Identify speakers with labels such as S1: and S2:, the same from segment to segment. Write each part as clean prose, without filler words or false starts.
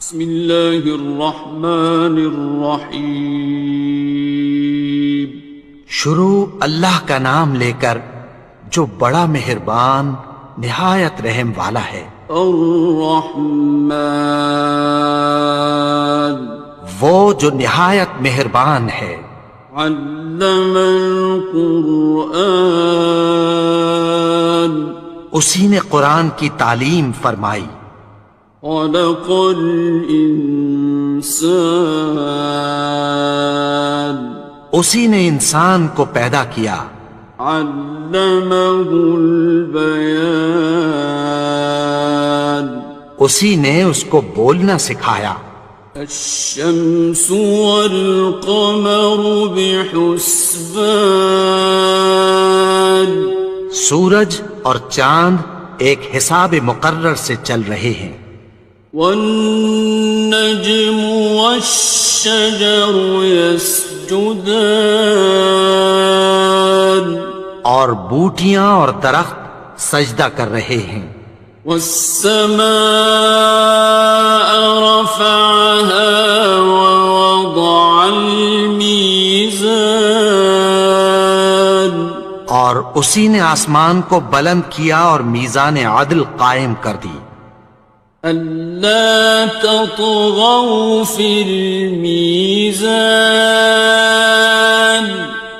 S1: بسم اللہ الرحمن الرحیم۔
S2: شروع اللہ کا نام لے کر جو بڑا مہربان نہایت رحم والا ہے۔
S1: الرحمن،
S2: وہ جو نہایت مہربان ہے۔
S1: علم القرآن،
S2: اسی نے قرآن کی تعلیم فرمائی۔
S1: خلق الانسان،
S2: اسی نے انسان کو پیدا کیا۔
S1: علمہ البیان،
S2: اسی نے اس کو بولنا سکھایا۔
S1: الشمس والقمر بحسبان،
S2: سورج اور چاند ایک حساب مقرر سے چل رہے ہیں۔
S1: والنجم والشجر يسجدان،
S2: اور بوٹیاں اور درخت سجدہ کر رہے ہیں۔
S1: والسماء رفعها ووضع الميزان،
S2: اور اسی نے آسمان کو بلند کیا اور میزان عدل قائم کر دی۔
S1: ألا تطغوا في الميزان،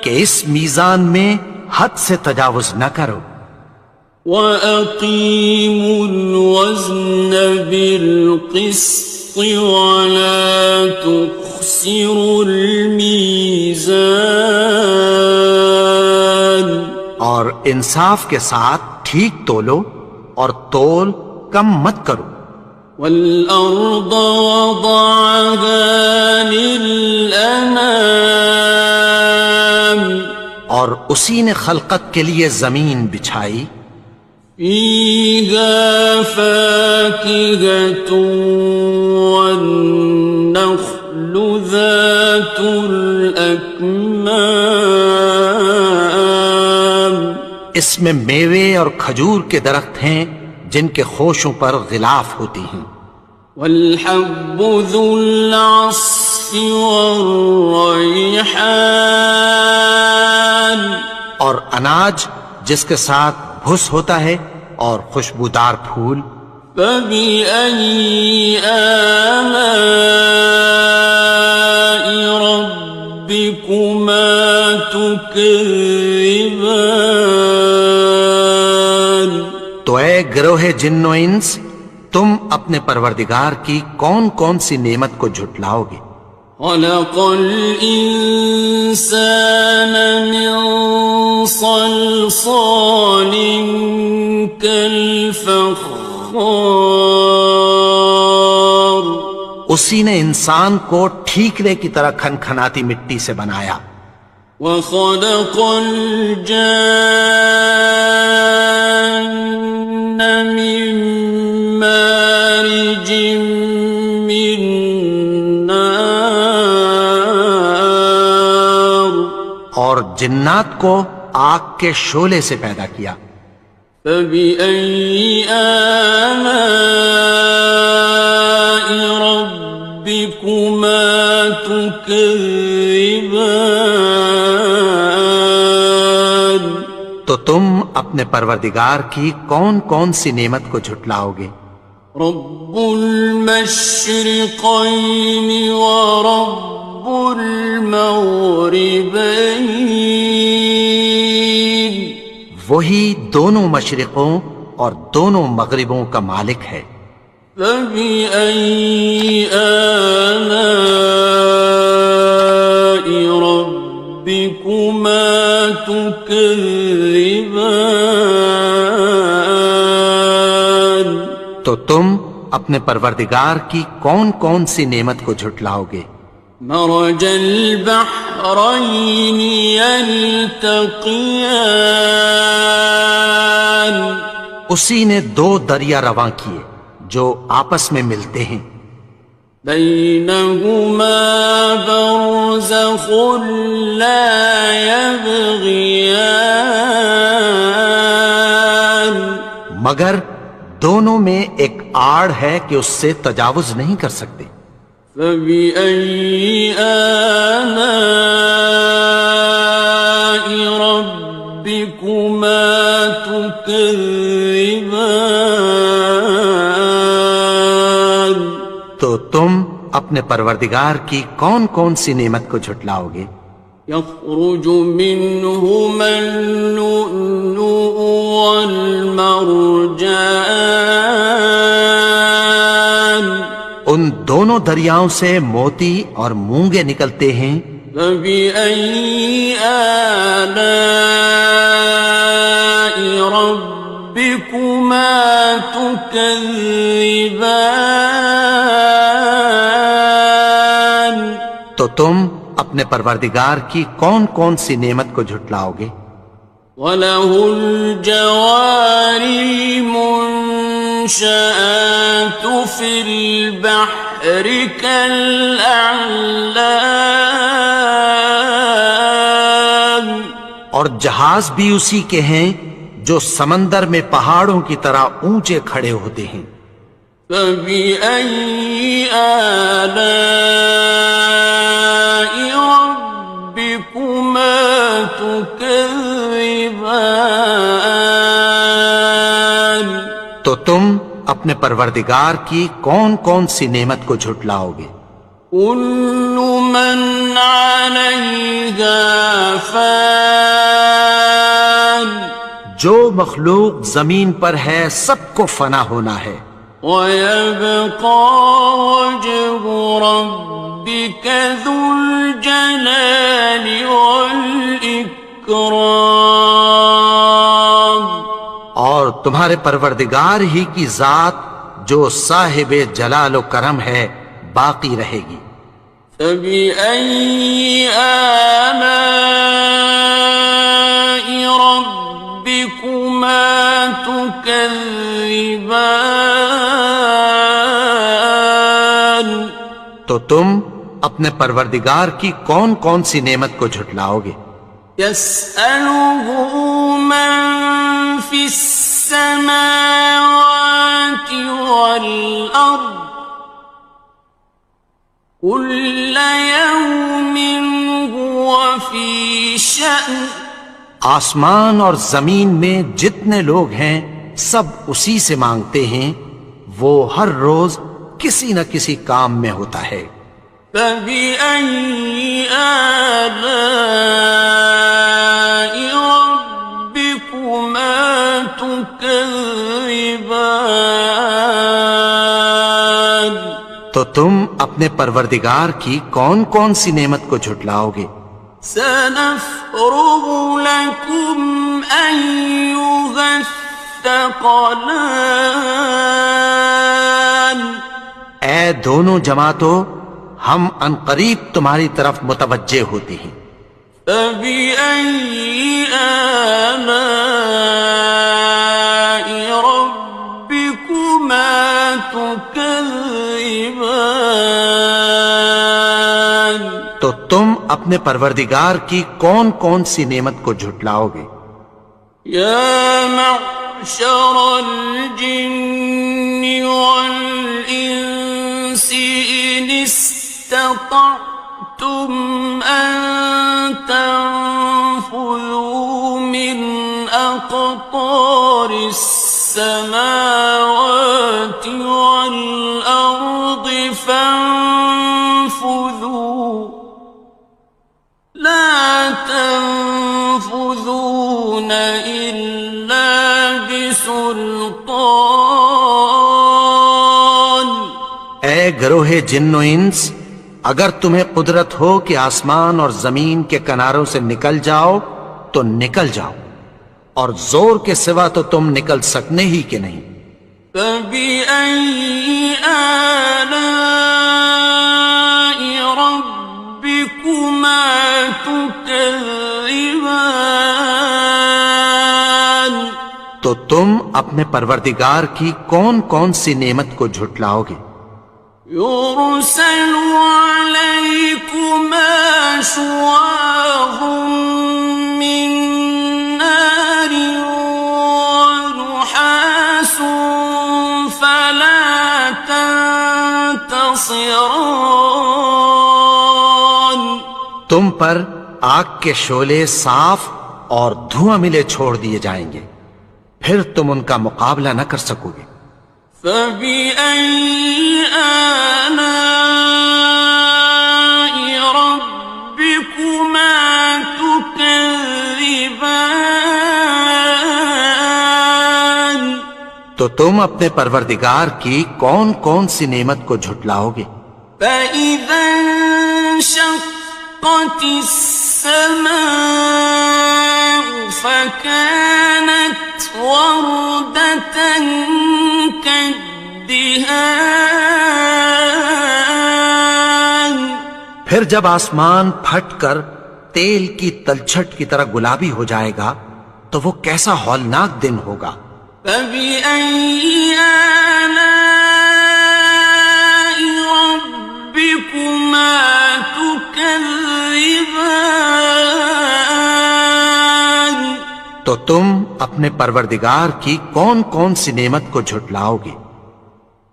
S2: کہ اس میزان میں حد سے تجاوز نہ کرو۔
S1: وَأَقِيمُوا الْوَزْنَ بِالْقِسْطِ وَلَا تُخْسِرُوا الْمِيزَانَ،
S2: اور انصاف کے ساتھ ٹھیک تولو اور تول کم مت کرو۔
S1: وَالْأَرْضَ وَضَعَهَا لِلْأَنَامِ،
S2: اور اسی نے خلقت کے لیے زمین بچھائی۔
S1: فِيهَا فَاكِهَةٌ وَالنَّخْلُ ذَاتُ الْأَكْمَامِ،
S2: اس میں میوے اور کھجور کے درخت ہیں جن کے خوشوں پر غلاف ہوتی ہیں۔
S1: وَالْحَبُّ ذُو الْعَصْفِ وَالرَّيْحَانِ،
S2: اور اناج جس کے ساتھ بھس ہوتا ہے اور خوشبودار پھول۔
S1: فَبِأَيِّ آلَاءِ رَبِّكُمَا تُكَذِّبَانِ،
S2: تو اے گروہ جن و انس، تم اپنے پروردگار کی کون کون سی نعمت کو جھٹلاؤ گے؟
S1: خَلَقَ الْإِنسَانَ مِنْ صَلْصَالٍ كَالْفَخَّارِ،
S2: اسی نے انسان کو ٹھیکرے کی طرح کھنکھناتی مٹی سے بنایا۔
S1: وَخَلَقَ الْجَانَّ مِن مَّارِجٍ مِّن نَّارٍ،
S2: اور جنات کو آگ کے شعلے سے پیدا کیا۔
S1: فَبِأَيِّ آلَاءِ رَبِّكُمَا تُكَذِّبَانِ،
S2: تو تم اپنے پروردگار کی کون کون سی نعمت کو جھٹلاؤ گے؟
S1: رب المشرقین ورب المغربین،
S2: وہی دونوں مشرقوں اور دونوں مغربوں کا مالک ہے۔
S1: فَبِأَيِّ آلَاءِ رَبِّكُمَا تُكَذِّبَانِ،
S2: تو تم اپنے پروردگار کی کون کون سی نعمت کو جھٹلاؤ گے؟
S1: مرج البحرین یلتقیان،
S2: اسی نے دو دریا رواں کیے جو آپس میں ملتے ہیں۔
S1: بینہما برزخ لا یبغیان،
S2: مگر دونوں میں ایک آڑ ہے کہ اس سے تجاوز نہیں کر سکتے۔
S1: فبأي آلاء ربكما تكذبان؟
S2: تو تم اپنے پروردگار کی کون کون سی نعمت کو جھٹلاؤ گے؟
S1: يخرج منهما اللؤلؤ والمرجان
S2: ان دونوں دریاؤں سے موتی اور مونگے نکلتے ہیں۔
S1: فبأي آلاء ربكما تكذبان؟
S2: تو تم اپنے پروردگار کی کون کون سی نعمت کو جھٹلاؤ گے؟
S1: وَلَهُ الْجَوَارِ الْمُنشَآتُ فِي الْبَحْرِ كَالْأَعْلَامِ،
S2: اور جہاز بھی اسی کے ہیں جو سمندر میں پہاڑوں کی طرح اونچے کھڑے ہوتے ہیں۔
S1: فَبِأَيِّ آلَاءِ رَبِّكُمَا تُكَذِّبَانِ؟
S2: تو تم اپنے پروردگار کی کون کون سی نعمت کو جھٹلاؤ گے؟
S1: كُلُّ مَنْ عَلَيْهَا فَانٍ،
S2: جو مخلوق زمین پر ہے سب کو فنا ہونا ہے۔
S1: وَيَبْقَى وَجْهُ رَبِّكَ ذُو الْجَلَالِ وَالْإِكْرَامِ،
S2: اور تمہارے پروردگار ہی کی ذات جو صاحب جلال و کرم ہے باقی رہے گی۔
S1: فَبِأَيِّ آلَاءِ رَبِّكُمَا تُكَذِّبَانِ؟
S2: تو تم اپنے پروردگار کی کون کون سی نعمت کو جھٹلاؤ گے؟
S1: يَسْأَلُهُ مَن فِي السَّمَاوَاتِ وَالْأَرْضِ كُلَّ يَوْمٍ هُوَ فِي شَأْنٍ،
S2: آسمان اور زمین میں جتنے لوگ ہیں سب اسی سے مانگتے ہیں، وہ ہر روز کسی نہ کسی کام میں ہوتا ہے۔
S1: فَبِأَيِّ آلَاءِ رَبِّكُمَا تُكَذِّبَانِ؟
S2: تو تم اپنے پروردگار کی کون کون سی نعمت کو جھٹلاؤ گے؟
S1: سَنَفْرُغُ لَكُمْ أَيُّهَ الثَّقَلَانِ،
S2: اے دونوں جماعتوں، ہم عنقریب تمہاری طرف متوجہ ہوتے ہیں۔
S1: فَبِأَيِّ آلَاءِ رَبِّكُمَا تُكَذِّبَانِ؟
S2: تو تم اپنے پروردگار کی کون کون سی نعمت کو جھٹلاؤ گے؟
S1: يَا مَعْشَرَ الْجِنِّ وَالْإِنسِ إِنِ اسْتَطَعْتُمْ أَن تَنفُذُوا مِنْ أَقْطَارِ السَّمَاوَاتِ وَالْأَرْضِ فَانفُذُوا لَا تَنفُذُونَ إِلَّا بِسُلْطَانٍ۔
S2: اے گروہ جن و انس، اگر تمہیں قدرت ہو کہ آسمان اور زمین کے کناروں سے نکل جاؤ تو نکل جاؤ، اور زور کے سوا تو تم نکل سکنے ہی کہ نہیں۔
S1: فَبِأَيِّ آلَاءِ رَبِّكُمَا تُكَذِّبَانِ؟
S2: تو تم اپنے پروردگار کی کون کون سی نعمت کو جھٹلاؤ گے؟
S1: يُرْسَلُ عَلَيْكُمَا شُوَاظٌ مِّن نَّارٍ وَنُحَاسٌ تنتصران
S2: تم پر آگ کے شعلے صاف اور دھواں ملے چھوڑ دیے جائیں گے، پھر تم ان کا مقابلہ نہ کر سکو گے۔
S1: فبأي آلاء ربكما تكذبان
S2: تو تم اپنے پروردگار کی کون کون سی نعمت کو جھٹلاؤ گے؟
S1: فإذا انشقت السماء فكانت وردة كالدهان
S2: پھر جب آسمان پھٹ کر تیل کی تلچھٹ کی طرح گلابی ہو جائے گا تو وہ کیسا ہولناک دن ہوگا۔
S1: فبأي آلاء ربكما تكذبان
S2: تو تم اپنے پروردگار کی کون کون سی نعمت کو جھٹلاؤ گے؟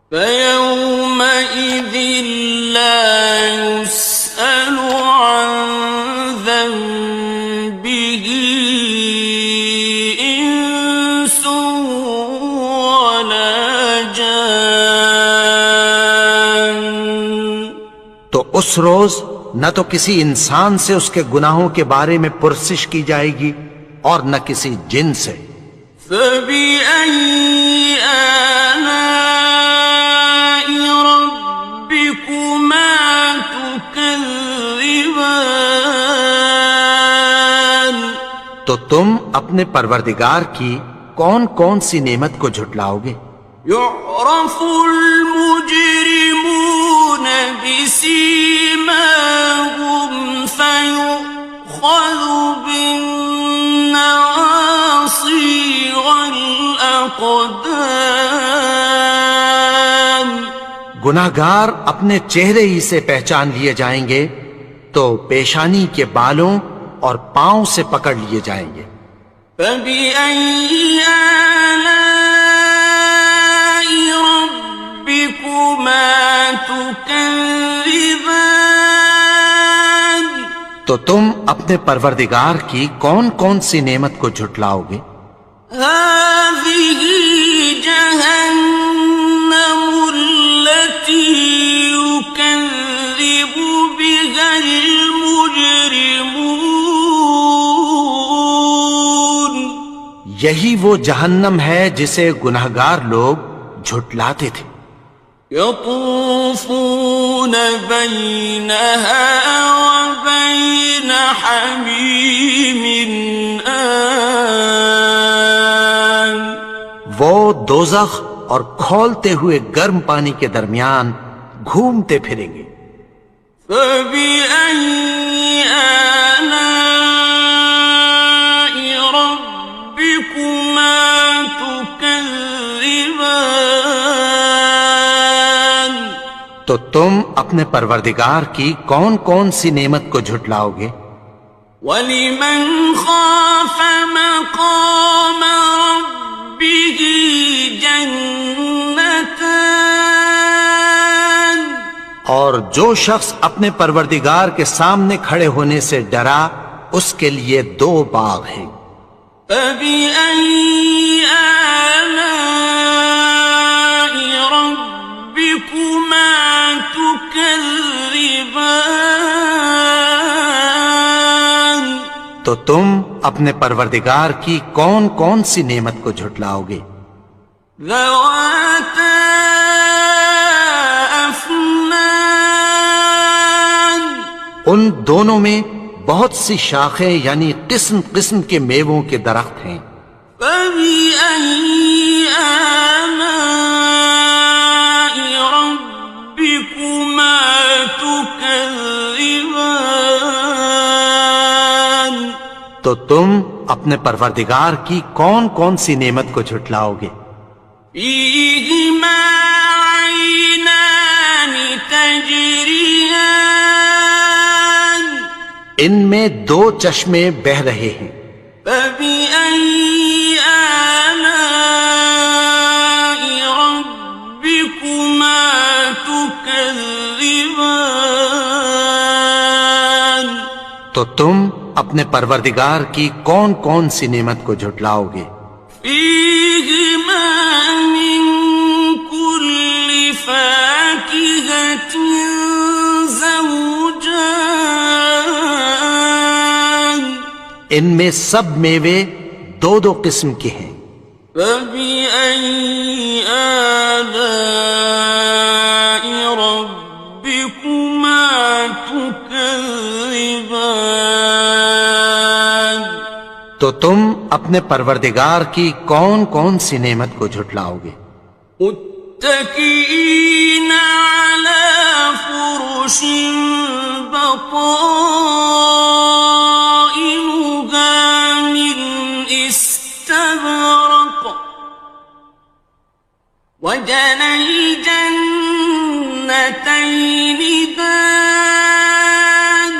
S1: فيومئذ لا يسأل عن ذنبه إنس ولا جان
S2: تو اس روز نہ تو کسی انسان سے اس کے گناہوں کے بارے میں پرسش کی جائے گی اور نہ کسی جن سے۔
S1: فبأي آلاء ربكما تكذبان
S2: تو تم اپنے پروردگار کی کون کون سی نعمت کو جھٹلاؤ گے؟
S1: يعرف المجرمون بسيماهم فيؤخذ بالنواصي والأقدام
S2: گناہگار اپنے چہرے ہی سے پہچان لیے جائیں گے تو پیشانی کے بالوں اور پاؤں سے پکڑ لیے جائیں گے۔
S1: فبأي آلاء ربكما تكذبان
S2: تو تم اپنے پروردگار کی کون کون سی نعمت کو جھٹلاؤ گے؟
S1: هذه جهنم التي يكذب بها المجرمون
S2: یہی وہ جہنم ہے جسے گناہگار لوگ جھٹلاتے تھے۔
S1: يطوفون بينها وبين حميم آن
S2: وہ دوزخ اور کھولتے ہوئے گرم پانی کے درمیان گھومتے پھریں گے۔
S1: فبأي آلاء ربكما تكذبان
S2: تو تم اپنے پروردگار کی کون کون سی نعمت کو جھٹلاؤ گے؟
S1: وَلِمَنْ خَافَ مَقَامَ رَبِّهِ جَنَّتَانِ
S2: اور جو شخص اپنے پروردگار کے سامنے کھڑے ہونے سے ڈرا اس کے لیے دو باغ ہیں۔
S1: فَبِأَيِّ آلَاءِ رَبِّكُمَا تُكَذِّبَانِ
S2: تو تم اپنے پروردگار کی کون کون سی نعمت کو جھٹلاؤ گے؟
S1: ذَوَاتَا أَفْنَانٍ
S2: ان دونوں میں بہت سی شاخیں یعنی قسم قسم کے میووں کے درخت ہیں۔
S1: فَبِأَيِّ آلَاءِ رَبِّكُمَا تُكَذِّبَانِ
S2: تو تم اپنے پروردگار کی کون کون سی نعمت کو جھٹلاؤ گے؟
S1: فِيهِمَا عَيْنَانِ تَجْرِيَانِ
S2: ان میں دو چشمے بہہ رہے ہیں۔
S1: فَبِأَيِّ آلَاءِ رَبِّكُمَا تُكَذِّبَانِ تكذبان
S2: تو تم اپنے پروردگار کی کون کون سی نعمت کو جھٹلاؤ گے؟
S1: فيهما من كل فاكهة زوجان
S2: ان میں سب میوے دو دو قسم کے ہیں۔
S1: فبأي آلاء ربكما تكذبان
S2: تو تم اپنے پروردگار کی کون کون سی نعمت کو جھٹلاؤ گے؟
S1: متكئين على فرش بطائنها من استبرق وجنى الجنتين دان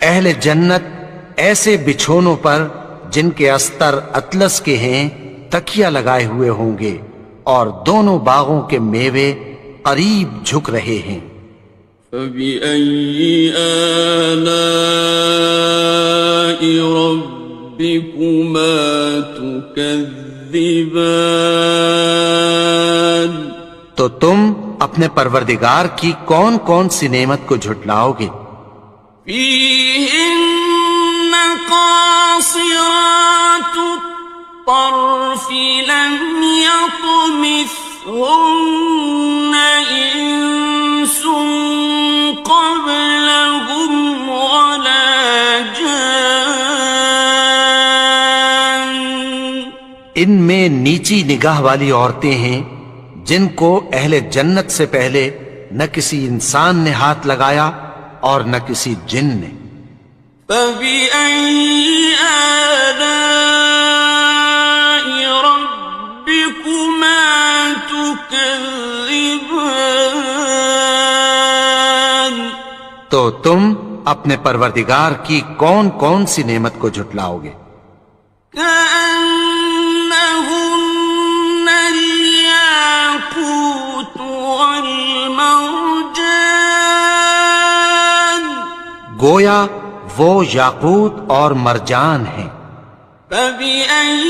S2: اہل جنت ایسے بچھونوں پر جن کے استر اطلس کے ہیں تکیہ لگائے ہوئے ہوں گے، اور دونوں باغوں کے میوے قریب جھک رہے ہیں۔
S1: فبأي آلاء ربكما تكذبان
S2: تو تم اپنے پروردگار کی کون کون سی نعمت کو جھٹلاؤ گے؟
S1: فيهن قاصرات الطرف لم يطمثهن إنس قبلهم ولا جان
S2: ان میں نیچی نگاہ والی عورتیں ہیں جن کو اہل جنت سے پہلے نہ کسی انسان نے ہاتھ لگایا اور نہ کسی جن نے۔
S1: فبأي آلاء ربكما تكذبان
S2: تو تم اپنے پروردگار کی کون کون سی نعمت کو جھٹلاؤ گے؟
S1: كأنهن الياقوت والمرجان
S2: گویا وہ یاقوت اور مرجان ہیں۔
S1: فبأي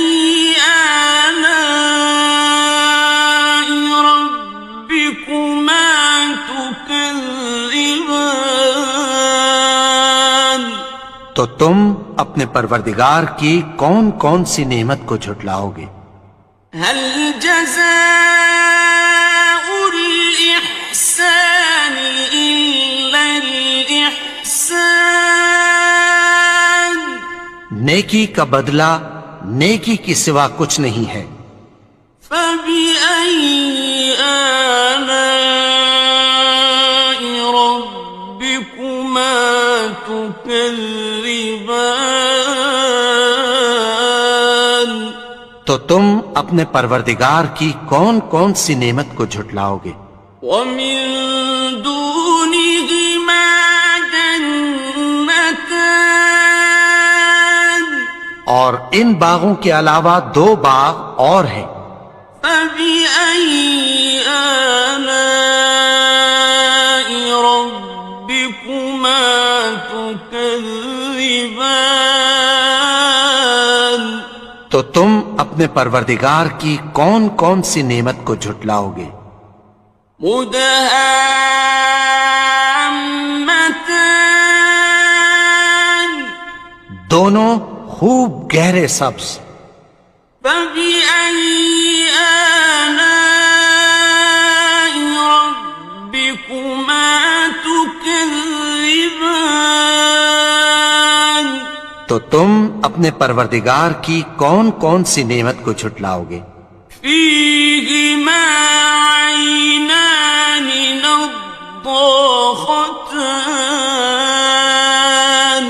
S1: آلاء ربكما تكذبان
S2: تو تم اپنے پروردگار کی کون کون سی نعمت کو جھٹلاؤ گے؟
S1: هل جزاء الإحسان إلا الإحسان
S2: نیکی کا بدلہ نیکی کی سوا کچھ نہیں ہے۔
S1: فبأي آلاء ربكما تكذبان
S2: تو تم اپنے پروردگار کی کون کون سی نعمت کو جھٹلاؤ گے؟
S1: ومن دونهما جنتان
S2: اور ان باغوں کے علاوہ دو باغ اور ہیں۔
S1: فبأي آلاء ربكما تكذبان
S2: تو تم اپنے پروردگار کی کون کون سی نعمت کو جھٹلاؤ گے؟
S1: مدهامتان
S2: دونوں خوب گہرے سبز۔
S1: فبأي آلاء ربكما تكذبان
S2: تو تم اپنے پروردگار کی کون کون سی نعمت کو جھٹلاؤ گے؟
S1: فيهما عينان نضاختان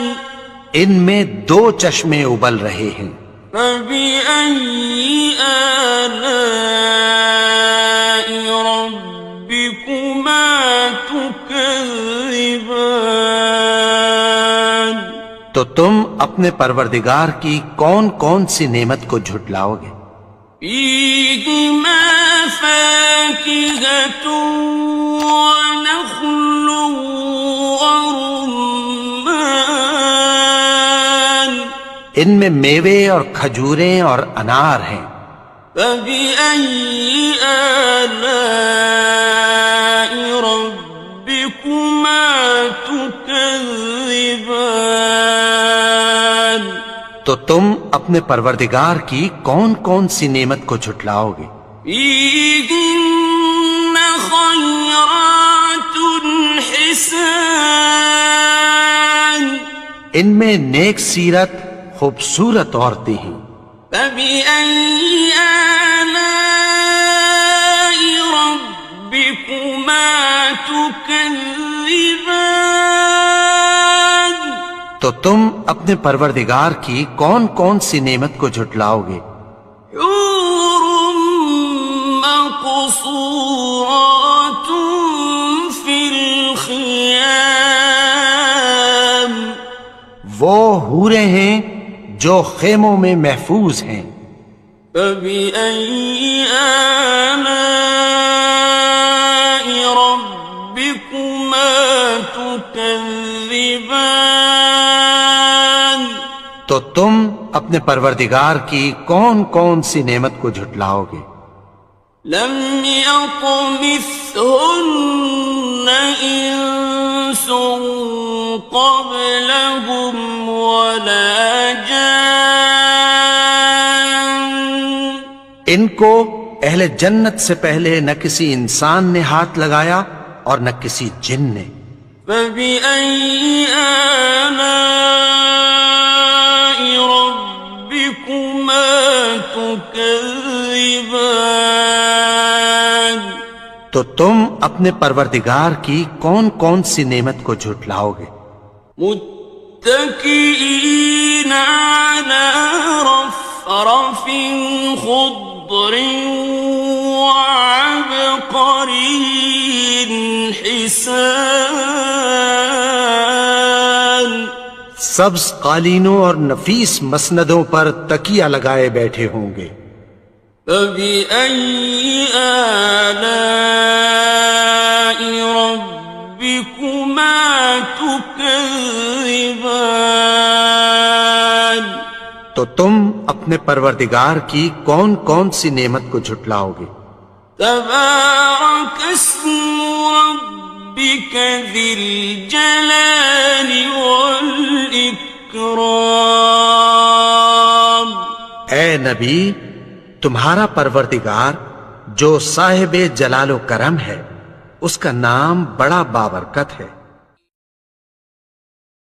S2: ان میں دو چشمے ابل رہے ہیں۔
S1: فبأي آلاء ربكما تكذبان
S2: تو تم اپنے پروردگار کی کون کون سی نعمت کو جھٹلاؤ گے؟
S1: فيهما فاكهة ونخل ورمان
S2: ان میں میوے اور کھجوریں اور انار ہیں.
S1: فبأي آلاء ربكما تكذبان
S2: تو تم اپنے پروردگار کی کون کون سی نعمت کو جھٹلاؤ گے؟
S1: فيهن خيرات حسان
S2: ان میں نیک سیرت خوبصورت عورتیں ہیں.
S1: فبأي آلاء ربكما تكذبان
S2: تو تم اپنے پروردگار کی کون کون سی نعمت کو جھٹلاؤ گے؟
S1: حور مقصورات في الخيام
S2: وہ حوریں ہیں جو خیموں میں محفوظ ہیں.
S1: فبأي آلاء ربكما تكذبان
S2: تو تم اپنے پروردگار کی کون کون سی نعمت کو جھٹلاؤ گے؟
S1: لم يطمثهن إنس قبلهم ولا جان
S2: ان کو اہل جنت سے پہلے نہ کسی انسان نے ہاتھ لگایا اور نہ کسی جن نے.
S1: فبأي آلاء ربكما تكذبان
S2: تو تم اپنے پروردگار کی کون کون سی نعمت کو جھٹلاؤ گے؟
S1: متكئين على رفرف خضر وعبقري حسان
S2: سبز قالینوں اور نفیس مسندوں پر تکیہ لگائے بیٹھے ہوں گے.
S1: فبأي آلاء ربكما تكذبان
S2: تو تم اپنے پروردگار کی کون کون سی نعمت کو جھٹلاؤ گے؟
S1: تبارك اسم ربك ذي الجلال والإكرام
S2: اے نبی، تمہارا پروردگار جو صاحب جلال و کرم ہے، اس کا نام بڑا بابرکت ہے.